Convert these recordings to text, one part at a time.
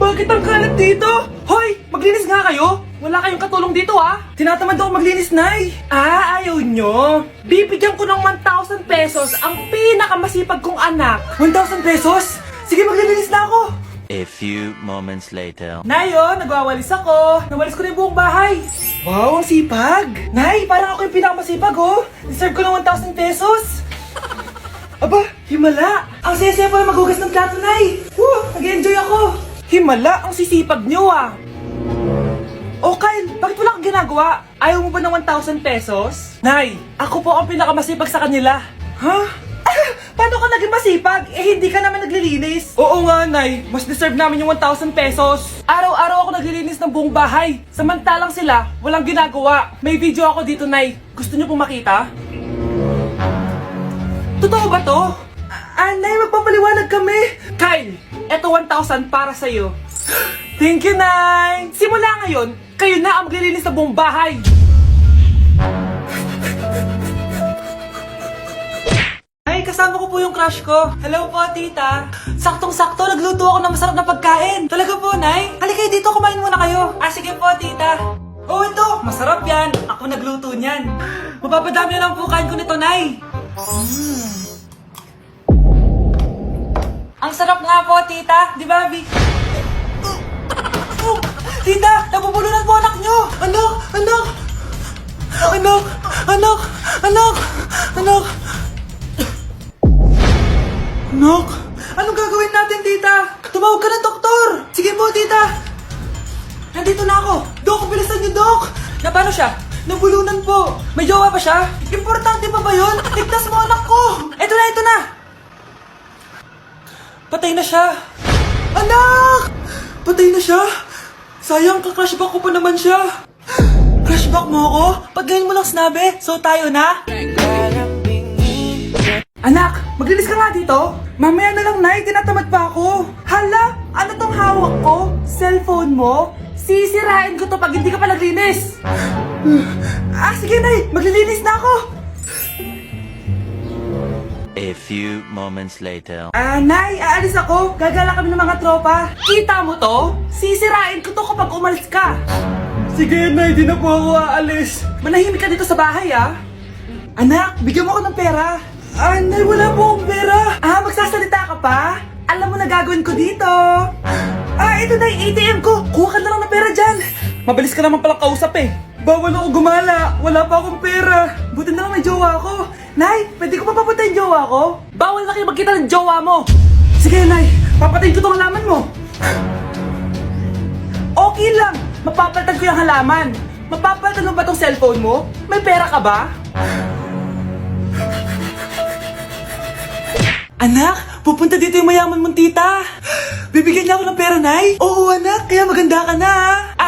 Bakit ang kalat dito? Hoy! Maglinis nga kayo! Wala kayong katulong dito Tinatamad ako maglinis, Nay. Ayaw nyo. Bibigyan ko ng 1,000 pesos ang pinakamasipag kong anak. 1,000 pesos? Sige, maglilinis na ako. A few moments later. Nay, nagwawalis ako. Nawalis ko na yung buong bahay. Wow, ang sipag. Nay, parang ako yung pinakamasipag, Deserve ko ng 1,000 pesos. Aba, himala. Ang saya-saya pala maghugas ng plato, Nay. Nag-enjoy ako. Himala, ang sisipag nyo, Oh, Kyle, bakit wala kang ginagawa? Ayaw mo ba ng 1,000 pesos? Nay, ako po ang pinakamasipag sa kanila. Ha? Paano ka naging masipag? Hindi ka naman naglilinis. Oo nga, Nay. Mas deserve namin yung 1,000 pesos. Araw-araw ako naglilinis ng buong bahay. Samantalang sila, walang ginagawa. May video ako dito, Nay. Gusto niyo pong makita? Totoo ba to? Nay, magpapaliwanag kami. Kyle, eto 1,000 para sa'yo. Thank you, Nay. Simula ngayon, kayo na ang maglilinis ng buong bahay. Ay, kasama ko po yung crush ko. Hello po, tita. Saktong-sakto, nagluto ako ng masarap na pagkain. Talaga po, Nay? Halika dito, kumain muna kayo. Sige po, tita. Oh, ito, masarap yan. Ako nagluto niyan. Mapapadami na lang po kain ko nito, Nay. Ang sarap nga po, tita. Di ba, Vic? Tita, nabubulunan po anak nyo. Anak. Anak, anong gagawin natin, tita? Tumawag ka ng doktor. Sige po, tita. Nandito na ako. Dok, bilisan niyo, Dok. Na paano siya? Nabulunan po. May jowa pa siya? Importante pa ba yun? Ligtas mo anak ko. Ito na. Patay na siya. Anak! Patay na siya? Sayang, ka-crushback ko pa naman siya. Crushback mo ako? Pag ganyan mo lang sinabi, so tayo na? Anak, maglinis ka nga dito. Mamaya na lang, Nay, tinatamad pa ako. Hala, ano tong hawak ko? Cellphone mo? Sisirain ko to pag hindi ka pa naglinis. Sige, Nay, maglilinis na ako. A few moments later. Nay, aalis ako. Gagala kami ng mga tropa. Kita mo to? Sisirain ko to kapag umalis ka. Sige, Nay, di na po ako aalis. Manahimik ka dito sa bahay, Anak, bigyan mo ako ng pera. Nay, wala po akong pera. Magsasalita ka pa? Alam mo na gagawin ko dito. Ito na yung ATM ko. Kuha ka na lang ng pera dyan. Mabilis ka naman palang kausap Bawal ako gumala. Wala pa akong pera. Buti na lang may jowa ako. Nay, pwede ko pa papatayin jowa ko? Bawal na kayo magkita ng jowa mo. Sige, Nay. Papatayin ko tong halaman mo. Okay lang. Mapapalitan ko yung halaman. Mapapalitan mo ba tong cellphone mo? May pera ka ba? Anak, pupunta dito yung mayaman mong tita. Bibigyan niya ako ng pera, Nay? Oo, anak. Kaya maganda ka na,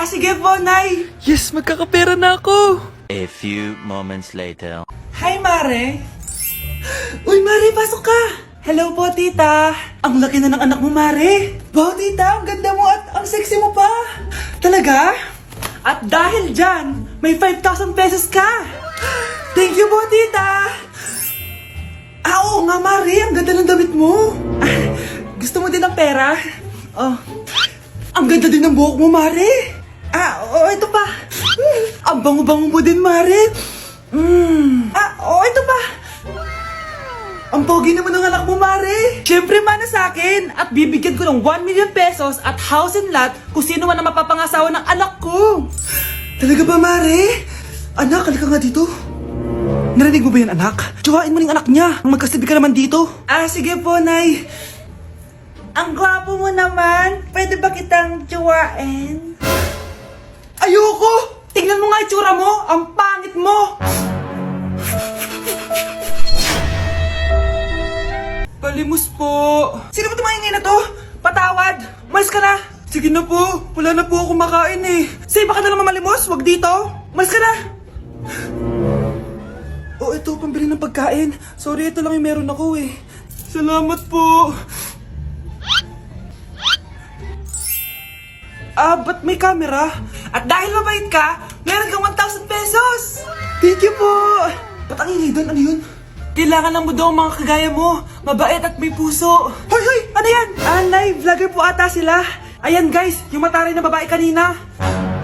sige po, Nay. Yes, magkakapera na ako. A few moments later. Hi, Mare. Uy, Mare, pasok ka. Hello po, tita. Ang laki na ng anak mo, Mare. Wow, tita, ang ganda mo at ang sexy mo pa. Talaga? At dahil dyan, may 5,000 pesos ka. Thank you po, tita. Oo nga, Mare, ang ganda ng damit mo. Gusto mo din ng pera? Ang ganda din ng buhok mo, Mare. Ito pa. Ang bango-bango mo din, Mare. Ito pa. Ang pogi naman ng anak mo, Mare. Siyempre, mana sa akin. At bibigyan ko ng 1 million pesos at house and lot kung sino man ang mapapangasawa ng anak ko. Talaga ba, Mare? Anak, halika nga dito. Narinig mo ba yan, anak? Tsuwain mo ng anak niya. Magkasibi ka naman dito. Sige po, Nay. Ang gwapo mo naman. Pwede ba kitang tsuwain? Ayoko! Tingnan mo nga itsura mo. Ang pangit mo. Palimos po. Sino ba tumahingin na to? Patawad. Malis ka na. Sige na po. Wala na po ako makain Say, baka na lang mamalimos. Wag dito. Malis ka na. Ito, pambili ng pagkain. Sorry, ito lang yung meron ako Salamat po. Ba't may camera? At dahil mabait ka, meron kang 1,000 pesos! Thank you po! Ba't ang ingay doon? Ano yun? Kailangan lang mo daw ang mga kagaya mo. Mabait at may puso. Hoy! Ano yan? Nay, vlogger po ata sila. Ayan guys, yung mataray na babae kanina.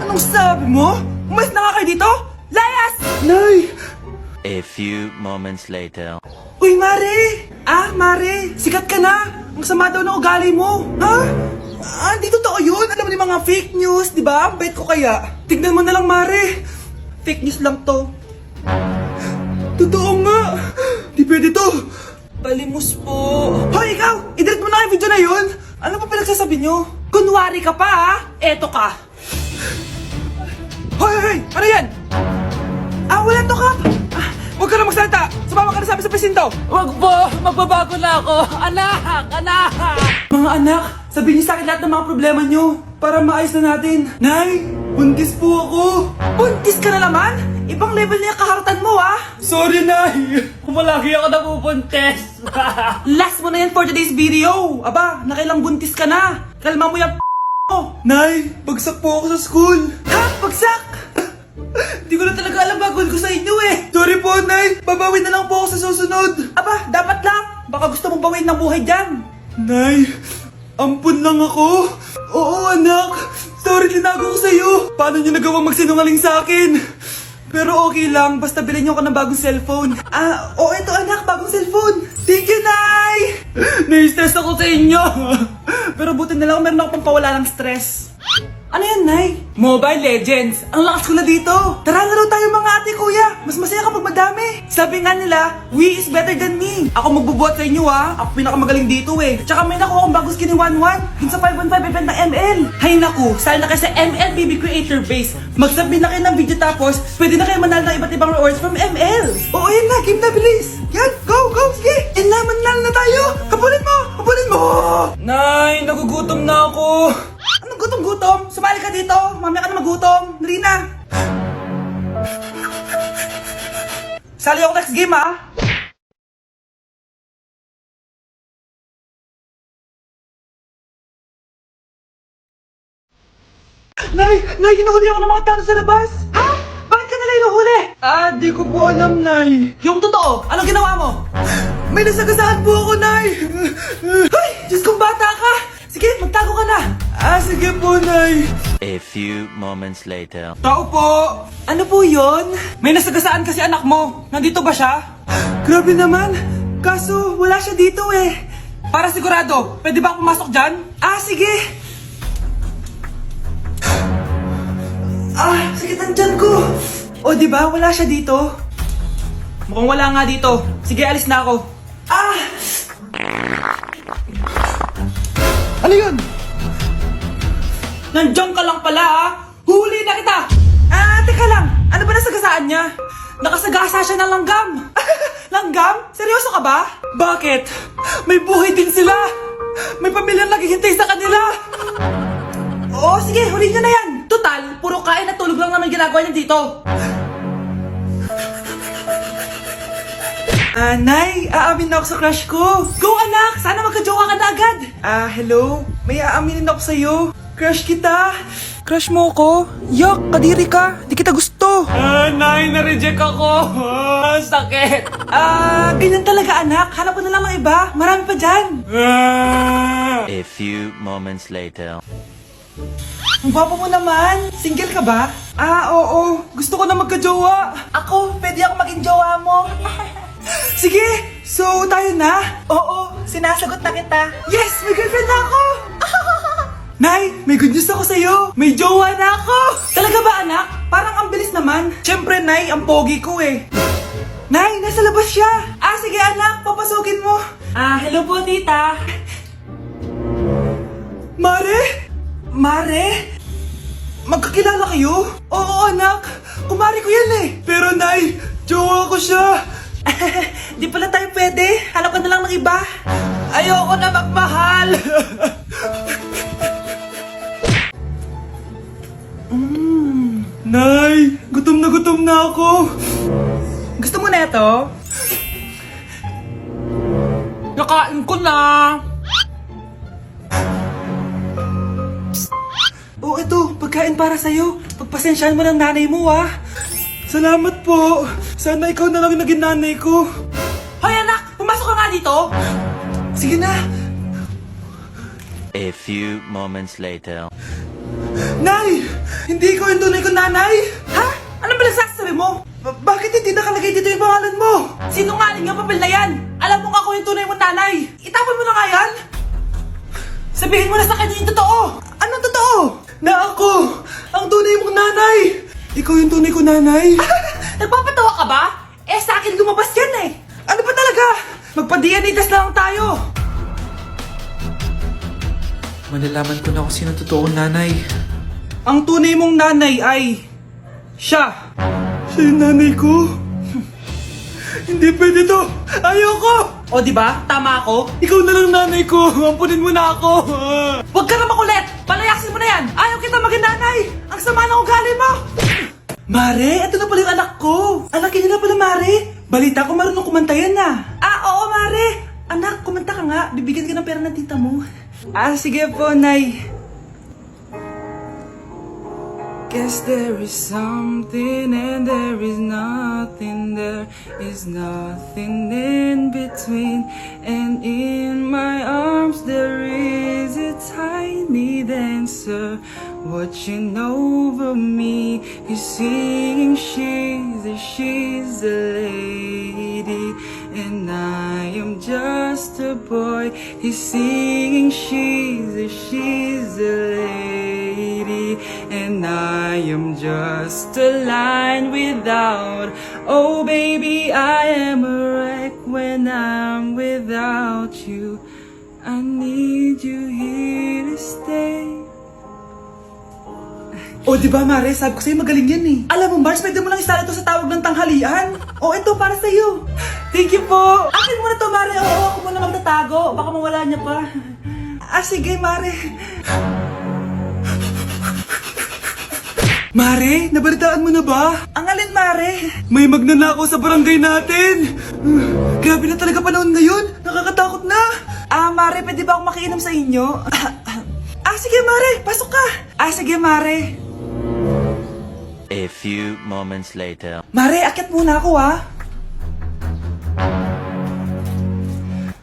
Anong sabi mo? Umalis na nga kayo dito? Layas! Nay! A few moments later. Uy, Mare! Mare, sikat ka na! Ang sama daw ng ugali mo! Ha? Di totoo yun! Alam mo yung mga fake news, di ba? Ang bait ko kaya. Tignan mo na lang, Mare! Fake news lang to. Totoo nga! Di pwede to! Palimos po! Hoy, ikaw! I-delete mo na yung video na yun! Ano pa pinagsasabi nyo? Kunwari ka pa, ha? Eto ka! Hoy! Ano yan? Wala to, Kap! Huwag ka na magsalita! Sumama ka na sa amin sa presinto! Wag po! Magbabago na ako! Anak! Anak! Mga anak, sabihin niyo sa akin lahat ng mga problema niyo para maayos na natin. Nay, buntis po ako. Buntis ka na naman? Ibang level na yung kaharatan mo, ah. Sorry, Nay. Kumalagi ako nabubuntes! Last mo na yan for today's video. Aba, nakailang buntis ka na. Kalma mo yung mo. Nay, bagsak po ako sa school. Ha? Bagsak? Di ko na talaga alam bagol ko sa inyo eh. Sorry po, Nay. Babawin na lang po ako sa susunod. Aba, dapat lang. Baka gusto mong bawiin ng buhay dyan. Nay, ampun lang ako. Oo, anak. Sorry, tinago ko sa'yo. Paano niyo nagawang magsinungaling sa akin? Pero okay lang, basta bilhin niyo ako ng bagong cellphone. Oo, eto anak, bagong cellphone. Thank you, Nay! Nai-stress ako sa inyo. Pero buti na lang, meron ako pampawala ng stress. Ano yan, Nay? Mobile Legends. Ang lakas ko na dito. Tara, laro tayo mga ate, kuya. Mas masaya kapag madami. Sabi nga nila, we is better than me. Ako magbubuhat sa inyo, ha. Ako pinakamagaling dito, eh. Tsaka may nakuha akong bagong skin ni 1-1. Dun sa 515 event ng ML. Hay naku, sali na kayo sa ML BB Creator Base. Mag-submit na kayo ng video tapos, pwede na kayo manalo ng iba't ibang rewards from ML. Oo, yan na. Game na, bilis. Yan, go, go, sige. Yan na, manalo na tayo. Habulin mo, habulin mo. Nay, nagugutom na ako. Anong gutom-gutom? Sumali ka dito. Mamaya ka na magutom. Dali na. Sali ako next game, ha? Nay, hinuhuli ako ng mga tao sa labas. Ha? Bakit ka nila hinuhuli? Di ko po alam, Nay. Yung totoo, anong ginawa mo? May nasagasaan po ako, Nay. Ay, Diyos kong bata ka. Sige, magtago ka na. Sige po, Nay. A few moments later. Tao po! Ano po yon? May nasagasaan kasi anak mo. Nandito ba siya? Grabe naman. Kaso, wala siya dito eh. Para sigurado, pwede ba ako pumasok dyan? Sige. Sakit ang tiyan ko. O, di ba? Wala siya dito. Mukhang wala nga dito. Sige, alis na ako. Ano yun? Nandiyan ka lang pala, ha? Huli na kita! Teka lang. Ano ba nasagasaan niya? Nakasagasa siya ng langgam. Langgam? Seryoso ka ba? Bakit? May buhay din sila. May pamilyang naghihintay sa kanila. Oo, sige. Huli niyo na yan. Total, puro kain at tulog lang naman ginagawa niya dito. Nay, aamin na ako sa crush ko. Go, anak! Sana magka-jowa ka na agad. Hello? May aaminin ako sa'yo. Crush kita. Crush mo ko? Yak, kadiri ka. Di kita gusto. Nay, na-reject ako! Sakit! Ganyan talaga, anak. Hanap ko na lang ng iba. Marami pa dyan. A few moments later. Ang gwapo mo naman. Single ka ba? Oo. Gusto ko na magka-jowa. Ako, pwede ako maging jowa mo. Sige, so tayo na? Oo, sinasagot na kita. Yes, may girlfriend na ako! Nay, may good news ako sa'yo. May jowa na ako! Talaga ba, anak? Parang ang bilis naman. Siyempre, Nay, ang pogi ko eh. Nay, nasa labas siya. Sige anak, papasukin mo. Hello po, tita. Mare? Magkakilala kayo? Oo, anak. Kumari ko yan eh. Pero, Nay, jowa ko siya. Di pala tayo pwede. Hanap ka na lang ng iba. Ayoko na magmahal. Nay, gutom na ako. Gusto mo na ito? Nakain ko na! Ito, pagkain para sa'yo. Pagpasensyahan mo ng nanay mo, ha? Salamat po. Sana ikaw na lang naging nanay ko. Hoy, anak! Pumasok ka nga dito! Sige na. A few moments later. Nay! Hindi ko yung tunay kong nanay! Ha? Ano ba nagsasabi mo? Bakit hindi nakalagay dito yung pangalan mo? Sinungaling ang papel na yan! Alam mo nga ako yung tunay mong nanay! Itapon mo na nga yan! Sabihin mo na sa kanya yung totoo! Anong totoo? Na ako! Ang tunay mong nanay! Ikaw yung tunay kong nanay? Nagpapatawa ka ba? Eh sa akin lumabas yan eh! Ano ba talaga? Magpa-DNA test na lang tayo! Malalaman ko na kung sino totoong nanay. Ang tunay mong nanay ay... siya! Siya yung nanay ko? Hindi pwede to! Ayoko! O diba? Tama ako? Ikaw na lang nanay ko! Ampunin mo na ako! Huwag ka na makulit! Palayasin mo na yan! Ayaw kita maging nanay! Ang sama ng ugali mo! Mare, ito na pala yung anak ko! Anak niya na pala, Mare! Balita ko marunong kumanta yan na! Oo, Mare! Anak, kumanta ka nga! Bibigyan ka ng pera ng tita mo. Sige po, Nay. Guess there is something and there is nothing. There is nothing in between. And in my arms there is a tiny dancer watching over me. He's singing, she's a lady, and I am just a boy. He's singing, she's a lady, and I am just a line without. Oh baby, I am a wreck when I'm without you. I need you here to stay. O, di ba, Mare? Sabi ko sa'yo magaling yan eh. Alam mo, Mars, pwede mo lang isala ito sa tawag ng tanghalian. O, ito, para sa'yo. Thank you po. Akin mo na to, Mare. Oo, ako muna magtatago. Baka mawala niya pa. Sige, Mare. Mare, nabalitaan mo na ba? Ang alin, Mare? May magnanakaw sa barangay natin. Grabe na talaga panahon ngayon. Nakakatakot na. Mare, pwede ba akong makiinom sa inyo? Sige, Mare. Pasok ka. Sige, Mare. A few moments later. Mare, akyat muna ako, ha?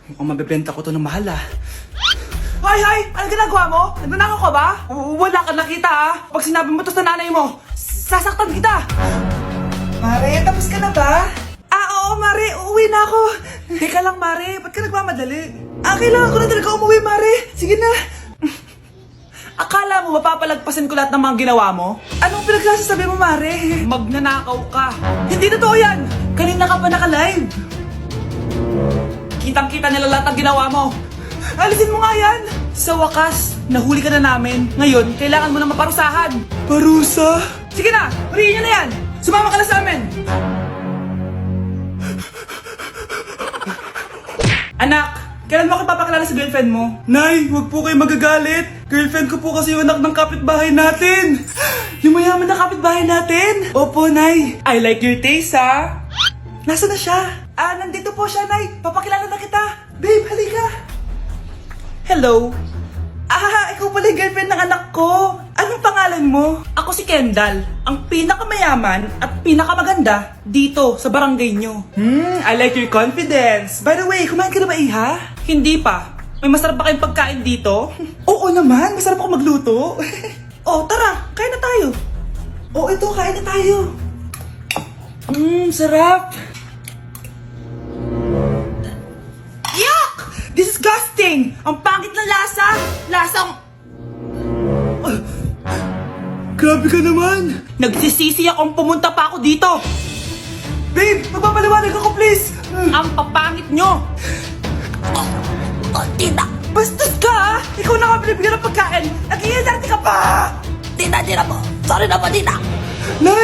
Mukhang mabebenta ko to ng mahal, ha? Hoy! Ano ginagawa mo? Nagnanakaw ka ba? Wala ka nakita, ha? Pag sinabi mo to sa nanay mo, sasaktan kita! Mare, tapos ka na ba? Oo, Mare. Uuwi na ako. Teka lang, Mare. Ba't ka nagmamadali? Kailangan ko na talaga umuwi, Mare. Sige na. Akala mo mapapalagpasin ko lahat ng mga ginawa mo? Anong pinagsasabi mo, Mare? Magnanakaw ka. Hindi totoo yan! Kanina ka pa naka-live. Kitang-kita nila lahat ng ginawa mo. Alisin mo nga yan! Sa wakas, nahuli ka na namin. Ngayon, kailangan mo na maparusahan. Parusa? Sige na! Huriin niyo na yan! Sumama ka na sa amin! Anak! Kailan mo ako papakilala sa girlfriend mo? Nay, wag po kayo magagalit. Girlfriend ko po kasi yung anak ng kapitbahay natin. Yung mayaman na kapitbahay natin. Opo, Nay. I like your taste, ha? Nasaan na siya? Nandito po siya, Nay. Papakilala na kita. Babe, halika. Hello. Ikaw pala yung girlfriend ng anak ko. Anong pangalan mo? Ako si Kendall, ang pinakamayaman at pinakamaganda dito sa barangay nyo. I like your confidence. By the way, kumain ka na ba, Iha? Hindi pa. May masarap ba kayong pagkain dito? Oo naman, masarap ako magluto. Tara, kain na tayo. Ito, kain na tayo. Sarap. Yuck! Disgusting! Ang pangit na lasa! Lasang... Grabe ka naman! Nagsisisi akong pumunta pa ako dito! Babe, magpapaliwanag ako please! Ang papangit nyo! Tita! Bastos ka ha! Ikaw na nga binibigyan ng pagkain! Nag-iinarte ka pa! Tita po! Sorry na po, tita! Nay!